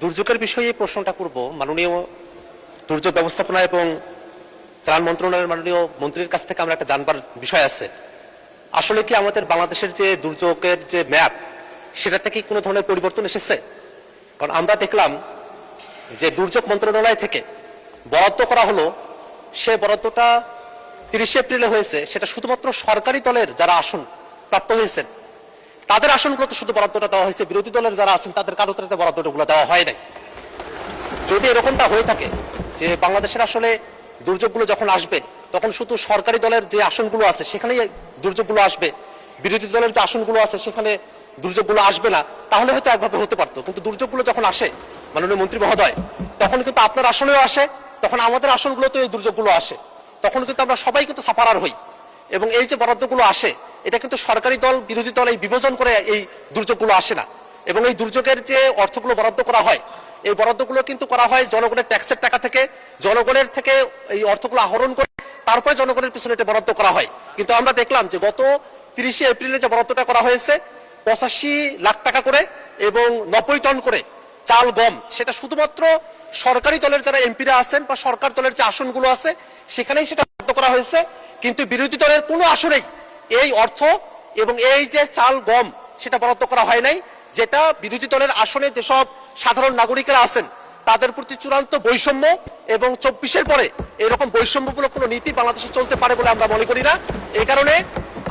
দুর্যোগের বিষয়ে এই প্রশ্নটা করব মাননীয় দুর্যোগ ব্যবস্থাপনা এবং ত্রাণ মন্ত্রণালয়ের মাননীয় মন্ত্রীর কাছ থেকে আমরা একটা জানবার বিষয় আছে। আসলে কি আমাদের বাংলাদেশের যে দুর্যোগের যে ম্যাপ সেটা থেকে কোনো ধরনের পরিবর্তন এসেছে? কারণ আমরা দেখলাম যে দুর্যোগ মন্ত্রণালয় থেকে বরাদ্দ করা হলো, সে বরাদ্দটা 30 এপ্রিলে হয়েছে, সেটা শুধুমাত্র সরকারি দলের যারা আসন প্রাপ্ত হয়েছেন তাদের আসনগুলোতে শুধু বরাদ্দটা দেওয়া হয়েছে, বিরোধী দলের যারা আছেন তাদের কারো তাদের বরাদ্দগুলো দেওয়া হয় নাই। যদি এরকমটা হয়ে থাকে যে বাংলাদেশের আসলে দুর্যোগগুলো যখন আসবে তখন শুধু সরকারি দলের যে আসনগুলো আছে সেখানেই দুর্যোগগুলো আসবে, বিরোধী দলের যে আসনগুলো আছে সেখানে দুর্যোগগুলো আসবে না, তাহলে হয়তো একভাবে হতে পারতো। কিন্তু দুর্যোগগুলো যখন আসে মাননীয় মন্ত্রী মহোদয়, তখন কিন্তু আপনার আসনেও আসে, তখন আমাদের আসনগুলোতে এই দুর্যোগগুলো আসে, তখন কিন্তু আমরা সবাই কিন্তু সাফারার হই। এবং এই যে বরাদ্দগুলো আসে এটা কিন্তু সরকারি দল বিরোধী দল এই বিভাজন করে এই দুর্যোগগুলো আসে না। এবং এই দুর্যোগের যে অর্থগুলো বরাদ্দ করা হয়, এই বরাদ্দগুলো কিন্তু করা হয় জনগণের ট্যাক্সের টাকা থেকে, জনগণের থেকে এই অর্থগুলো আহরণ করে তারপরে জনগণের পিছনে এটা বরাদ্দ করা হয়। কিন্তু আমরা দেখলাম যে গত 30 এপ্রিলে যে বরাদ্দটা করা হয়েছে 85 লাখ টাকা করে এবং 90 টন করে চাল গম, সেটা শুধুমাত্র সরকারি দলের যারা এমপিরা আছেন বা সরকার দলের যে আসনগুলো আছে সেখানেই সেটা বরাদ্দ করা হয়েছে। কিন্তু বিরোধী দলের কোনো আসনেই এই অর্থ এবং এই যে চাল গম সেটা বরাদ্দ করা হয় নাই, যেটা বিরোধী দলের আসনে যেসব সাধারণ নাগরিকেরা আছেন তাদের প্রতি চূড়ান্ত বৈষম্য। এবং 24-এর পরে এরকম বৈষম্যমূলক কোনো নীতি বাংলাদেশে চলতে পারে বলে আমরা মনে করি না। এই কারণে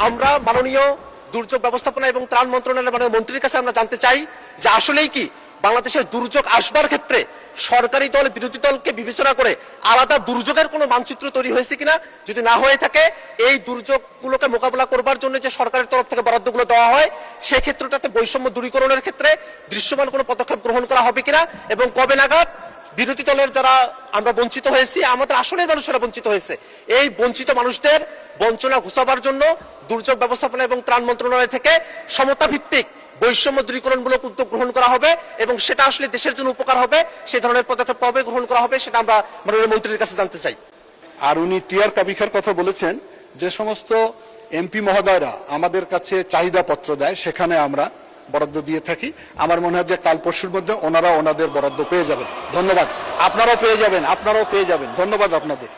আমরা মাননীয় দুর্যোগ ব্যবস্থাপনা এবং ত্রাণ মন্ত্রণালয়ের মাননীয় মন্ত্রীর কাছে আমরা জানতে চাই যে আসলেই কি বাংলাদেশের দুর্যোগ আসবার ক্ষেত্রে সরকারি দল বিরোধী দলকে বিবেচনা করে আলাদা দুর্যোগের কোনো মানচিত্র তৈরি হয়েছে কিনা, যদি না হয়ে থাকে এই দুর্যোগগুলোকে মোকাবিলা করবার জন্য যে সরকারের তরফ থেকে বরাদ্দগুলো দেওয়া হয় সেই ক্ষেত্রটাতে বৈষম্য দূরীকরণের ক্ষেত্রে দৃশ্যমান কোনো পদক্ষেপ গ্রহণ করা হবে কিনা, এবং কবে নাগাদ বিরোধী দলের যারা আমরা বঞ্চিত হয়েছি, আমাদের আসলের মানুষেরা বঞ্চিত হয়েছে, এই বঞ্চিত মানুষদের বঞ্চনা ঘুচাবার জন্য দুর্যোগ ব্যবস্থাপনা এবং ত্রাণ মন্ত্রণালয় থেকে সমতা ভিত্তিক বৈষম্য দূরীকরণমূলক উদ্যোগ গ্রহণ করা হবে এবং সেটা আসলে দেশের জন্য উপকার হবে, সেই ধরনের পদক্ষেপ কবে গ্রহণ করা হবে সেটা আমরা মাননীয় মন্ত্রীর কাছে জানতে চাই। আর উনি টিআর কাবিখার কথা বলেছেন, যে সমস্ত এমপি মহোদয়রা আমাদের কাছে চাহিদা পত্র দেয় সেখানে আমরা বরাদ্দ দিয়ে থাকি। আমার মনে হয় যে কাল পরশুর মধ্যে ওনারা ওনাদের বরাদ্দ পেয়ে যাবেন। ধন্যবাদ। আপনারাও পেয়ে যাবেন, ধন্যবাদ আপনাদের।